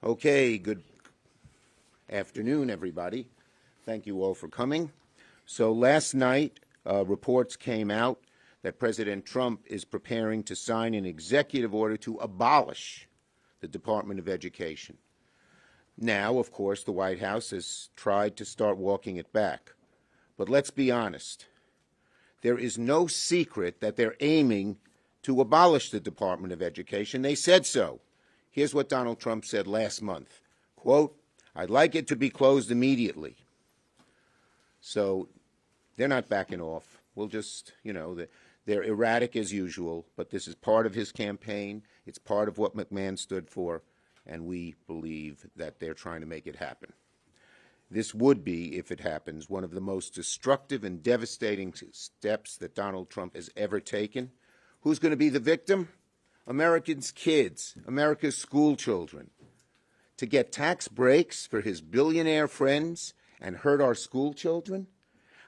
Okay, good afternoon, everybody. Thank you all for coming. So last night, reports came out that President Trump is preparing to sign an executive order to abolish the Department of Education. Now, of course, the White House has tried to start walking it back. But let's be honest. There is no secret that they're aiming to abolish the Department of Education. They said so. Here's what Donald Trump said last month. Quote, "I'd like it to be closed immediately." So they're not backing off. We'll just, they're erratic as usual, but this is part of his campaign. It's part of what McMahon stood for, and we believe that they're trying to make it happen. This would be, if it happens, one of the most destructive and devastating steps that Donald Trump has ever taken. Who's going to be the victim? Americans' kids, America's school children. To get tax breaks for his billionaire friends and hurt our school children?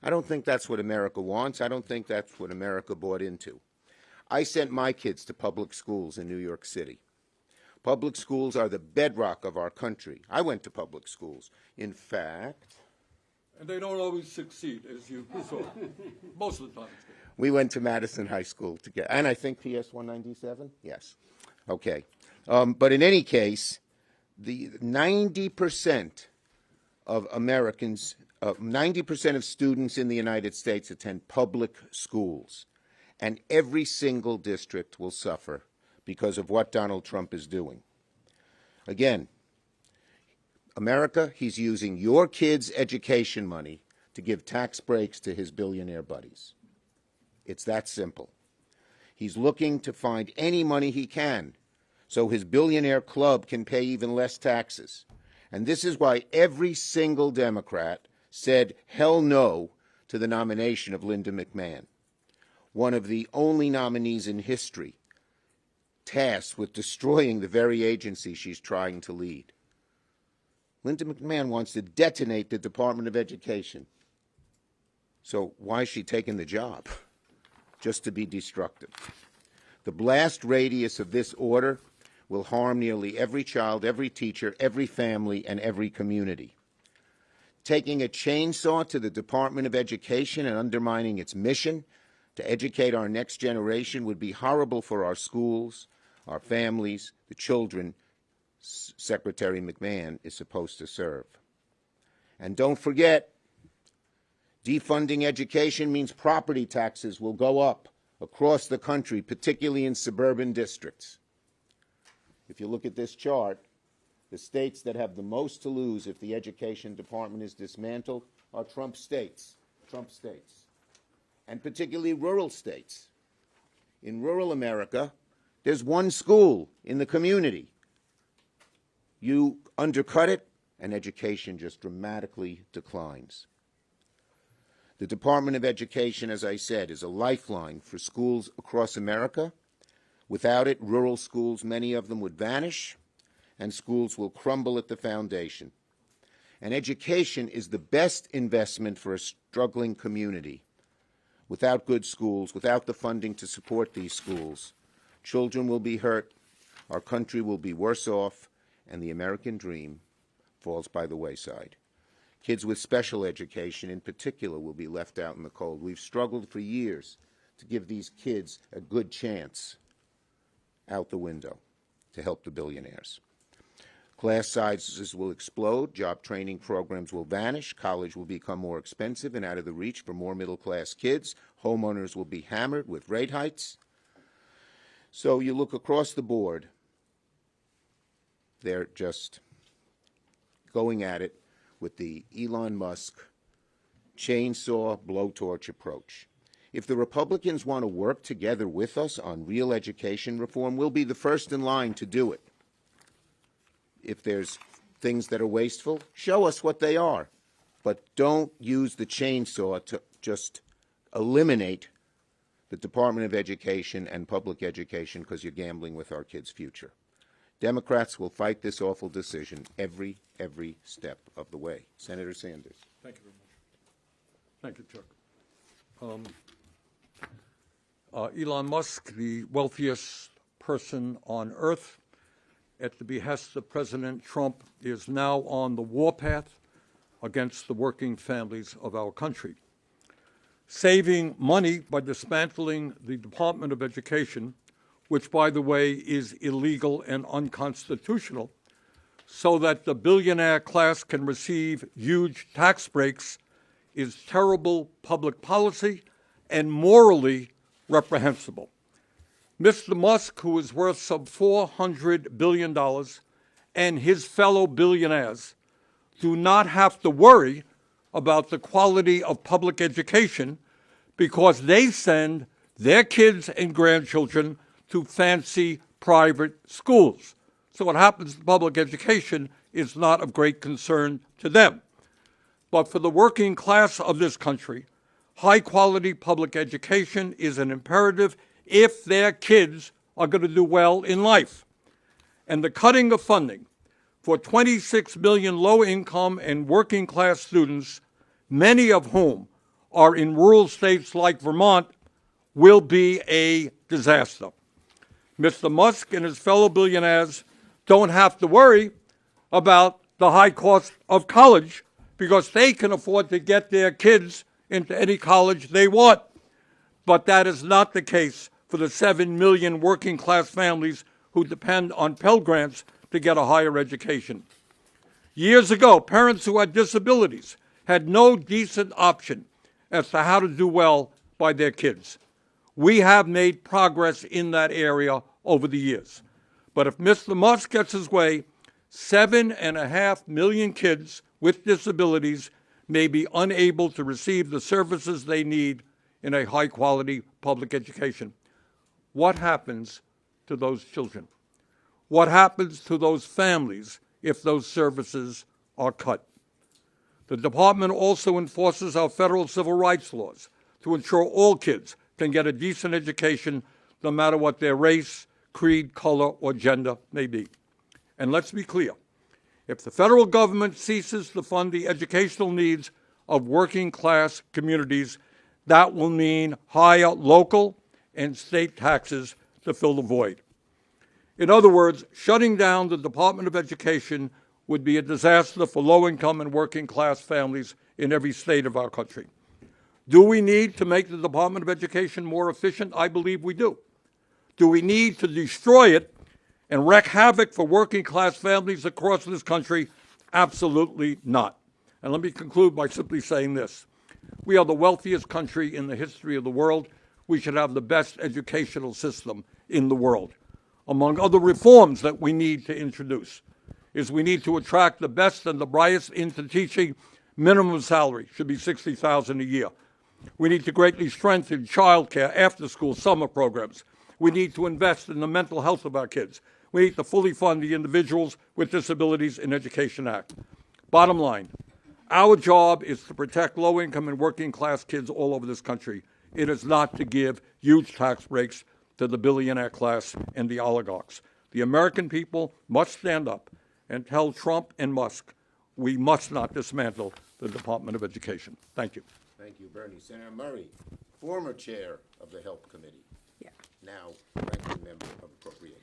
I don't think that's what America wants. I don't think that's what America bought into. I sent my kids to public schools in New York City. Public schools are the bedrock of our country. I went to public schools. In fact... And they don't always succeed, as you saw. Most of the time. We went to Madison High School together. And I think PS 197? Yes. Okay. But in any case, the 90% of Americans, 90% of students in the United States attend public schools. And every single district will suffer because of what Donald Trump is doing. Again, America, he's using your kids' education money to give tax breaks to his billionaire buddies. It's that simple. He's looking to find any money he can so his billionaire club can pay even less taxes. And this is why every single Democrat said hell no to the nomination of Linda McMahon, one of the only nominees in history tasked with destroying the very agency she's trying to lead. Linda McMahon wants to detonate the Department of Education. So why is she taking the job? Just to be destructive. The blast radius of this order will harm nearly every child, every teacher, every family, and every community. Taking a chainsaw to the Department of Education and undermining its mission to educate our next generation would be horrible for our schools, our families, the children Secretary McMahon is supposed to serve. And don't forget, defunding education means property taxes will go up across the country, particularly in suburban districts. If you look at this chart, the states that have the most to lose if the education department is dismantled are Trump states, and particularly rural states. In rural America, there's one school in the community. You undercut it, and education just dramatically declines. The Department of Education, as I said, is a lifeline for schools across America. Without it, rural schools, many of them would vanish, and schools will crumble at the foundation. And education is the best investment for a struggling community. Without good schools, without the funding to support these schools, children will be hurt, our country will be worse off, and the American dream falls by the wayside. Kids with special education, in particular, will be left out in the cold. We've struggled for years to give these kids a good chance out the window to help the billionaires. Class sizes will explode, job training programs will vanish, college will become more expensive and out of the reach for more middle-class kids, homeowners will be hammered with rate hikes. So you look across the board, they're just going at it with the Elon Musk chainsaw blowtorch approach. If the Republicans want to work together with us on real education reform, we'll be the first in line to do it. If there's things that are wasteful, show us what they are. But don't use the chainsaw to just eliminate the Department of Education and public education because you're gambling with our kids' future. Democrats will fight this awful decision every step of the way. Senator Sanders. Thank you very much. Thank you, Chuck. Elon Musk, the wealthiest person on earth, at the behest of President Trump, is now on the warpath against the working families of our country. Saving money by dismantling the Department of Education, which, by the way, is illegal and unconstitutional, so that the billionaire class can receive huge tax breaks, is terrible public policy and morally reprehensible. Mr. Musk, who is worth some $400 billion, and his fellow billionaires do not have to worry about the quality of public education because they send their kids and grandchildren to fancy private schools. So what happens to public education is not of great concern to them. But for the working class of this country, high-quality public education is an imperative if their kids are going to do well in life. And the cutting of funding for 26 million low-income and working-class students, many of whom are in rural states like Vermont, will be a disaster. Mr. Musk and his fellow billionaires don't have to worry about the high cost of college because they can afford to get their kids into any college they want. But that is not the case for the 7 million working-class families who depend on Pell Grants to get a higher education. Years ago, parents who had disabilities had no decent option as to how to do well by their kids. We have made progress in that area over the years. But if Mr. Musk gets his way, 7.5 million kids with disabilities may be unable to receive the services they need in a high-quality public education. What happens to those children? What happens to those families if those services are cut? The department also enforces our federal civil rights laws to ensure all kids can get a decent education no matter what their race, creed, color, or gender may be. And let's be clear, if the federal government ceases to fund the educational needs of working-class communities, that will mean higher local and state taxes to fill the void. In other words, shutting down the Department of Education would be a disaster for low-income and working-class families in every state of our country. Do we need to make the Department of Education more efficient? I believe we do. Do we need to destroy it and wreak havoc for working-class families across this country? Absolutely not. And let me conclude by simply saying this. We are the wealthiest country in the history of the world. We should have the best educational system in the world. Among other reforms that we need to introduce is we need to attract the best and the brightest into teaching. Minimum salary should be $60,000 a year. We need to greatly strengthen child care, after-school, summer programs. We need to invest in the mental health of our kids. We need to fully fund the Individuals with Disabilities in Education Act. Bottom line, our job is to protect low-income and working-class kids all over this country. It is not to give huge tax breaks to the billionaire class and the oligarchs. The American people must stand up and tell Trump and Musk, we must not dismantle the Department of Education. Thank you. Thank you, Bernie. Senator Murray, former chair of the Health Committee, now ranking member of Appropriations.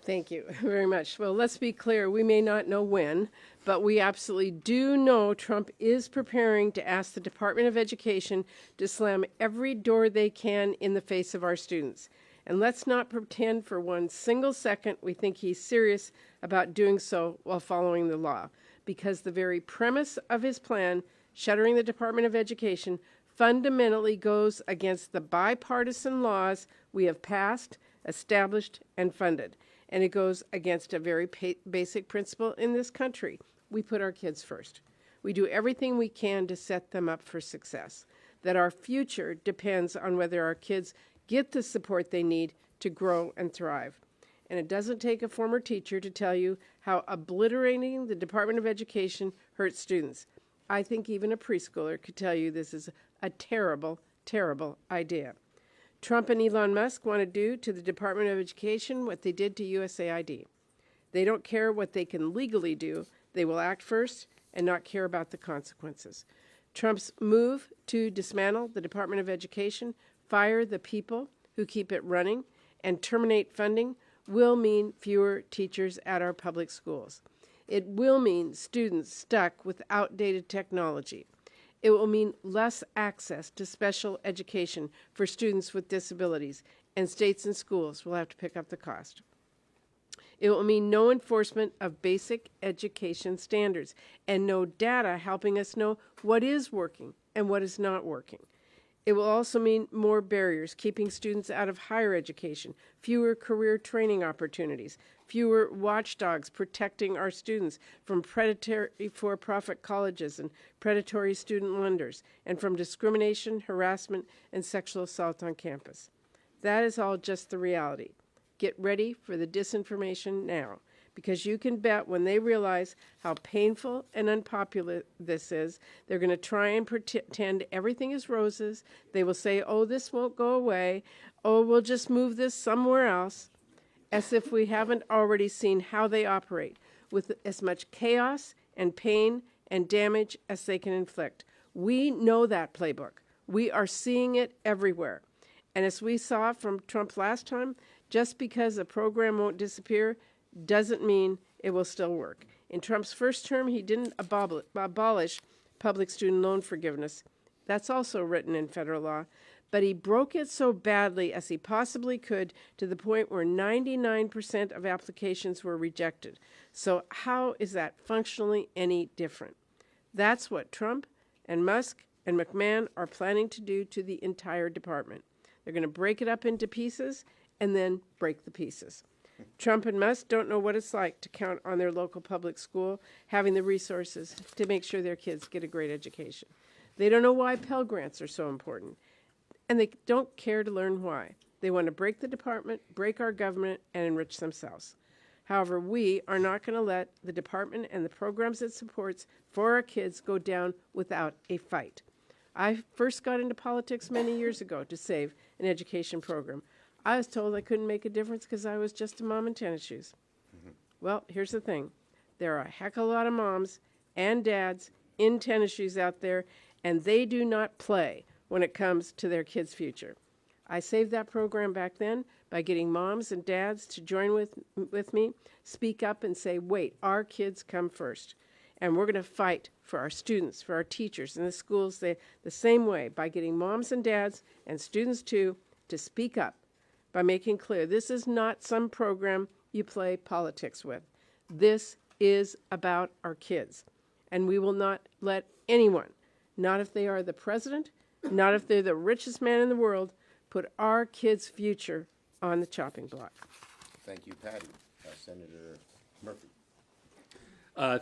Thank you very much. Well, let's be clear. We may not know when, but we absolutely do know Trump is preparing to ask the Department of Education to slam every door they can in the face of our students. And let's not pretend for one single second we think he's serious about doing so while following the law, because the very premise of his plan, shuttering the Department of Education, fundamentally goes against the bipartisan laws we have passed, established, and funded. And it goes against a very basic principle in this country. We put our kids first. We do everything we can to set them up for success, that our future depends on whether our kids get the support they need to grow and thrive. And it doesn't take a former teacher to tell you how obliterating the Department of Education hurts students. I think even a preschooler could tell you this is a terrible, terrible idea. Trump and Elon Musk want to do to the Department of Education what they did to USAID. They don't care what they can legally do. They will act first and not care about the consequences. Trump's move to dismantle the Department of Education, fire the people who keep it running, and terminate funding will mean fewer teachers at our public schools. It will mean students stuck with outdated technology. It will mean less access to special education for students with disabilities, and states and schools will have to pick up the cost. It will mean no enforcement of basic education standards and no data helping us know what is working and what is not working. It will also mean more barriers keeping students out of higher education, fewer career training opportunities, fewer watchdogs protecting our students from predatory for-profit colleges and predatory student lenders, and from discrimination, harassment, and sexual assault on campus. That is all just the reality. Get ready for the disinformation now, because you can bet when they realize how painful and unpopular this is, they're going to try and pretend everything is roses. They will say, oh, this won't go away. Oh, we'll just move this somewhere else, as if we haven't already seen how they operate, with as much chaos and pain and damage as they can inflict. We know that playbook. We are seeing it everywhere. And as we saw from Trump last time, just because a program won't disappear doesn't mean it will still work. In Trump's first term, he didn't abolish public student loan forgiveness. That's also written in federal law. But he broke it so badly as he possibly could, to the point where 99% of applications were rejected. So how is that functionally any different? That's what Trump and Musk and McMahon are planning to do to the entire department. They're going to break it up into pieces and then break the pieces. Trump and Musk don't know what it's like to count on their local public school having the resources to make sure their kids get a great education. They don't know why Pell Grants are so important, and they don't care to learn why. They want to break the department, break our government, and enrich themselves. However, we are not going to let the department and the programs it supports for our kids go down without a fight. I first got into politics many years ago to save an education program. I was told I couldn't make a difference because I was just a mom in tennis shoes. Well, here's the thing. There are a heck of a lot of moms and dads in tennis shoes out there, and they do not play when it comes to their kids' future. I saved that program back then by getting moms and dads to join with me, speak up and say, wait, our kids come first. And we're going to fight for our students, for our teachers, and the schools the same way, by getting moms and dads and students too to speak up, by making clear this is not some program you play politics with. This is about our kids. And we will not let anyone, not if they are the president, not if they're the richest man in the world, put our kids' future on the chopping block. Thank you, Patty. Senator Murphy.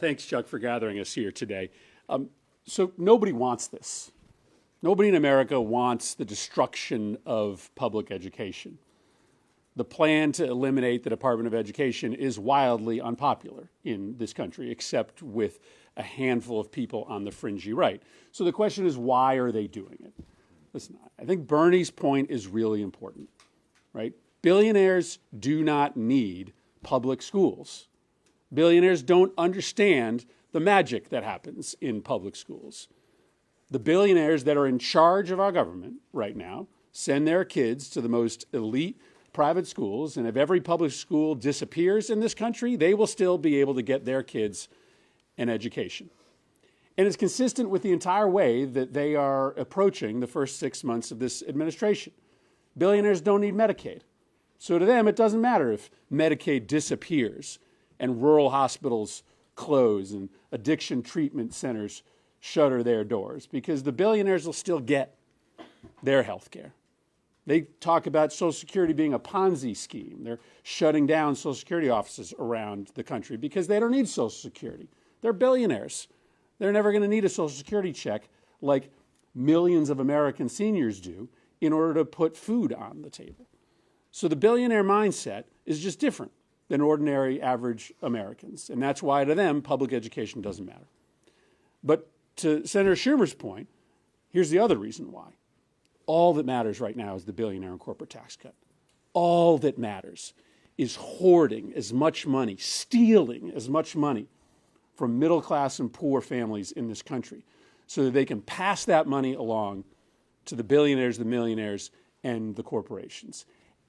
Thanks, Chuck, for gathering us here today. So nobody wants this. Nobody in America wants the destruction of public education. The plan to eliminate the Department of Education is wildly unpopular in this country, except with a handful of people on the fringy right. So the question is, why are they doing it? Listen, I think Bernie's point is really important, right? Billionaires do not need public schools. Billionaires don't understand the magic that happens in public schools. The billionaires that are in charge of our government right now send their kids to the most elite private schools, and if every public school disappears in this country, they will still be able to get their kids an education. And it's consistent with the entire way that they are approaching the first 6 months of this administration. Billionaires don't need Medicaid. So to them, it doesn't matter if Medicaid disappears and rural hospitals close and addiction treatment centers shutter their doors, because the billionaires will still get their health care. They talk about Social Security being a Ponzi scheme. They're shutting down Social Security offices around the country because they don't need Social Security. They're billionaires. They're never going to need a Social Security check like millions of American seniors do in order to put food on the table. So the billionaire mindset is just different than ordinary average Americans. And that's why to them, public education doesn't matter. But to Senator Schumer's point, here's the other reason why. All that matters right now is the billionaire and corporate tax cut. All that matters is hoarding as much money, stealing as much money from middle class and poor families in this country so that they can pass that money along to the billionaires, the millionaires, and the corporations.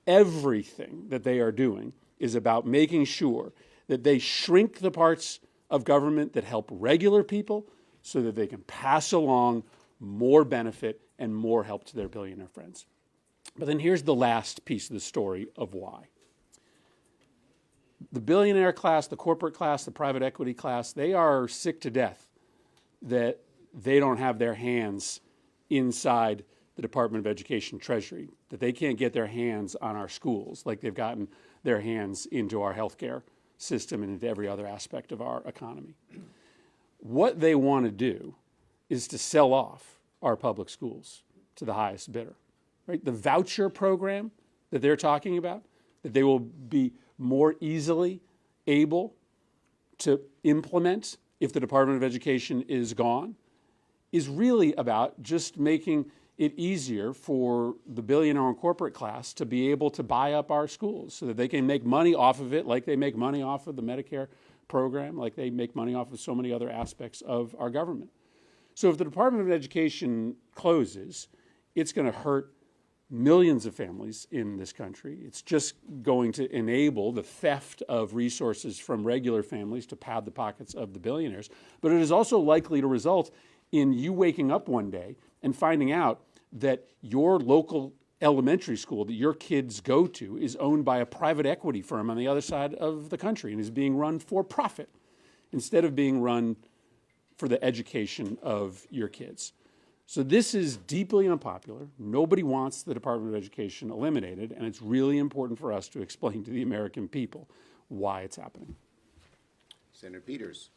Everything that they are doing is about making sure that they shrink the parts of government that help regular people so that they can pass along more benefit and more help to their billionaire friends. But then here's the last piece of the story of why. The billionaire class, the corporate class, the private equity class, they are sick to death that they don't have their hands inside the Department of Education Treasury, that they can't get their hands on our schools like they've gotten their hands into our healthcare system and into every other aspect of our economy. What they want to do is to sell off our public schools to the highest bidder. Right? The voucher program that they're talking about, that they will be more easily able to implement if the Department of Education is gone, is really about just making it easier for the billionaire and corporate class to be able to buy up our schools so that they can make money off of it like they make money off of the Medicare program, like they make money off of so many other aspects of our government. So if the Department of Education closes, it's going to hurt millions of families in this country. It's just going to enable the theft of resources from regular families to pad the pockets of the billionaires. But it is also likely to result in you waking up one day and finding out that your local elementary school that your kids go to is owned by a private equity firm on the other side of the country and is being run for profit instead of being run for the education of your kids. So this is deeply unpopular. Nobody wants the Department of Education eliminated, and it's really important for us to explain to the American people why it's happening. Senator Peters.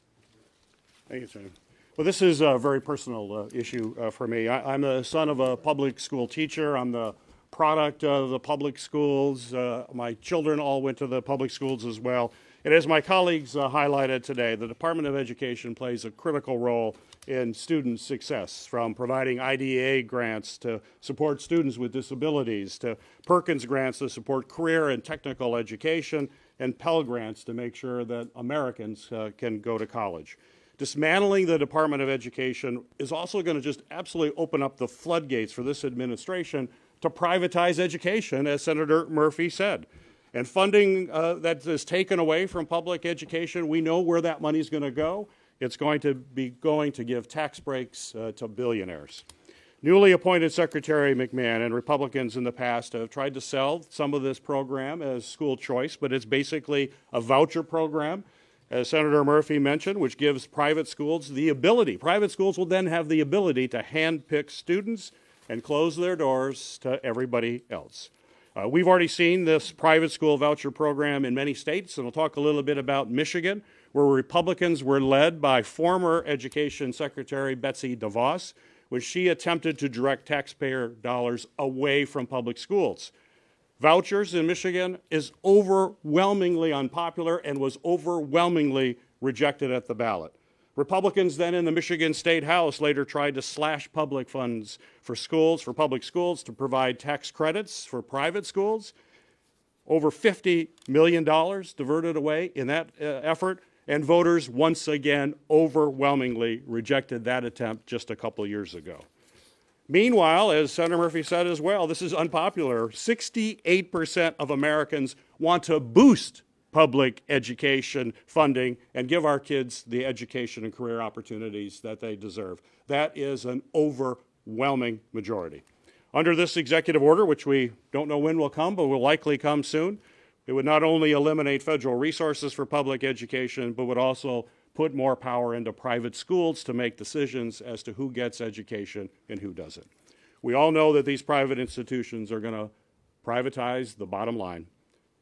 Thank you, Senator. Well, this is a very personal issue for me. I'm the son of a public school teacher. I'm the product of the public schools. My children all went to the public schools as well. And as my colleagues highlighted today, the Department of Education plays a critical role in student success, from providing IDEA grants to support students with disabilities, to Perkins grants to support career and technical education, and Pell grants to make sure that Americans can go to college. Dismantling the Department of Education is also going to just absolutely open up the floodgates for this administration to privatize education, as Senator Murphy said. And funding that is taken away from public education, we know where that money is going to go. It's going to give tax breaks to billionaires. Newly appointed Secretary McMahon and Republicans in the past have tried to sell some of this program as school choice, but it's basically a voucher program, as Senator Murphy mentioned, which gives private schools private schools will then have the ability to handpick students and close their doors to everybody else. We've already seen this private school voucher program in many states, and we'll talk a little bit about Michigan, where Republicans were led by former Education Secretary Betsy DeVos when she attempted to direct taxpayer dollars away from public schools. Vouchers in Michigan is overwhelmingly unpopular and was overwhelmingly rejected at the ballot. Republicans then in the Michigan State House later tried to slash public funds for public schools, to provide tax credits for private schools. Over $50 million diverted away in that effort, and voters once again overwhelmingly rejected that attempt just a couple of years ago. Meanwhile, as Senator Murphy said as well, this is unpopular. 68% of Americans want to boost public education funding and give our kids the education and career opportunities that they deserve. That is an overwhelming majority. Under this executive order, which we don't know when will come, but will likely come soon, it would not only eliminate federal resources for public education, but would also put more power into private schools to make decisions as to who gets education and who doesn't. We all know that these private institutions are going to privatize the bottom line.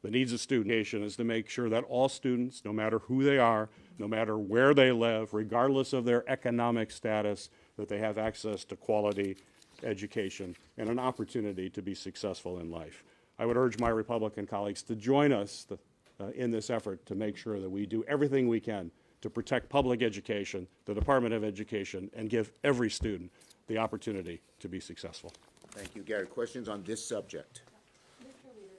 The needs of student education is to make sure that all students, no matter who they are, no matter where they live, regardless of their economic status, that they have access to quality education and an opportunity to be successful in life. I would urge my Republican colleagues to join us in this effort to make sure that we do everything we can to protect public education, the Department of Education, and give every student the opportunity to be successful. Thank you, Gary. Questions on this subject? Mr. Leader,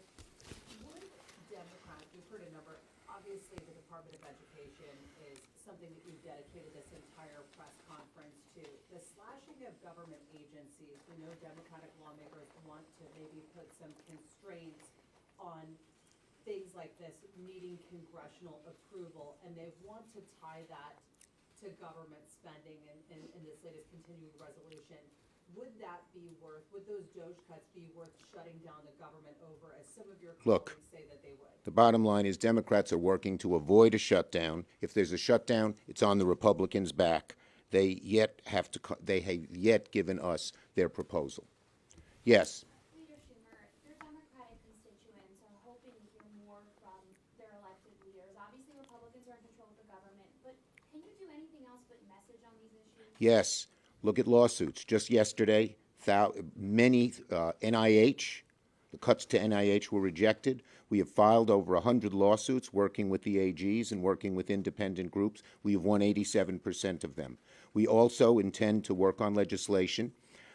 would Democrats, we've heard a number, obviously the Department of Education is something that you've dedicated this entire press conference to. The slashing of government agencies, we know Democratic lawmakers want to maybe put some constraints on things like this needing congressional approval, and they want to tie that to government spending in this latest continuing resolution. Would that be worth, would those Doge cuts be worth shutting down the government over, as some of your Look. colleagues say that they would? The bottom line is Democrats are working to avoid a shutdown. If there's a shutdown, it's on the Republicans' back. They have yet given us their proposal. Yes. Leader Schumer, your Democratic constituents are hoping to hear more from their elected leaders. Obviously, Republicans are in control of the government, but can you do anything else but message on these issues? Yes. Look at lawsuits. Just yesterday, many NIH, the cuts to NIH were rejected. We have filed over 100 lawsuits working with the AGs and working with independent groups. We have won 87% of them. We also intend to work on legislation.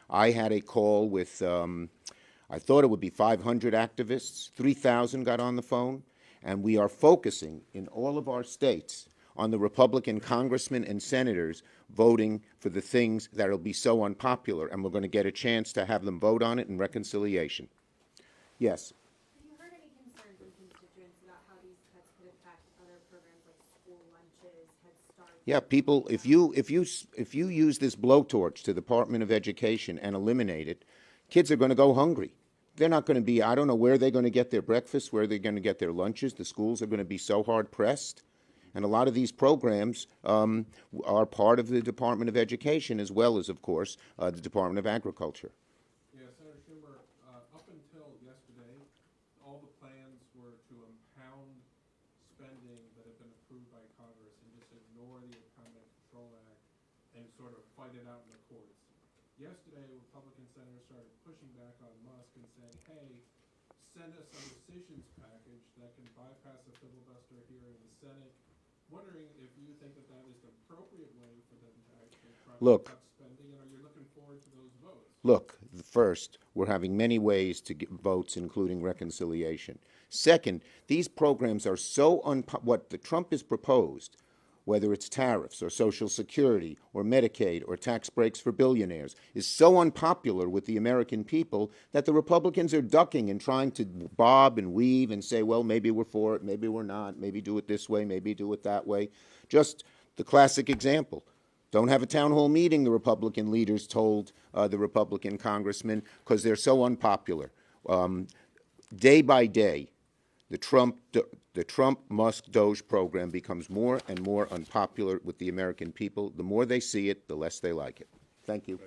I had a call with, I thought it would be 500 activists. 3,000 got on the phone. And we are focusing in all of our states on the Republican congressmen and senators voting for the things that will be so unpopular. And we're going to get a chance to have them vote on it in reconciliation. Yes. Have you heard any concerns from constituents about how these cuts could affect other programs like school lunches, Head Start? Yeah, people, if you use this blowtorch to the Department of Education and eliminate it, kids are going to go hungry. They're not going to be, I don't know where they're going to get their breakfast, where they're going to get their lunches. The schools are going to be so hard pressed. And a lot of these programs are part of the Department of Education as well as, of course, the Department of Agriculture. Yeah, Senator Schumer, up until yesterday, all the plans were to impound spending that had been approved by Congress and just ignore the Economic Control Act and sort of fight it out in the courts. Yesterday, Republican senators started pushing back on Musk and saying, hey, send us a decisions package that can bypass a filibuster here in the Senate. Wondering if you think that that is the appropriate way for them to actually try to cut spending, and are you looking forward to those votes? Look, first, we're having many ways to get votes, including reconciliation. Second, these programs are so what the Trump has proposed, whether it's tariffs or Social Security or Medicaid or tax breaks for billionaires, is so unpopular with the American people that the Republicans are ducking and trying to bob and weave and say, well, maybe we're for it, maybe we're not, maybe do it this way, maybe do it that way. Just the classic example. Don't have a town hall meeting, the Republican leaders told the Republican congressmen, because they're so unpopular. Day by day, the Trump-Musk Doge program becomes more and more unpopular with the American people. The more they see it, the less they like it. Thank you.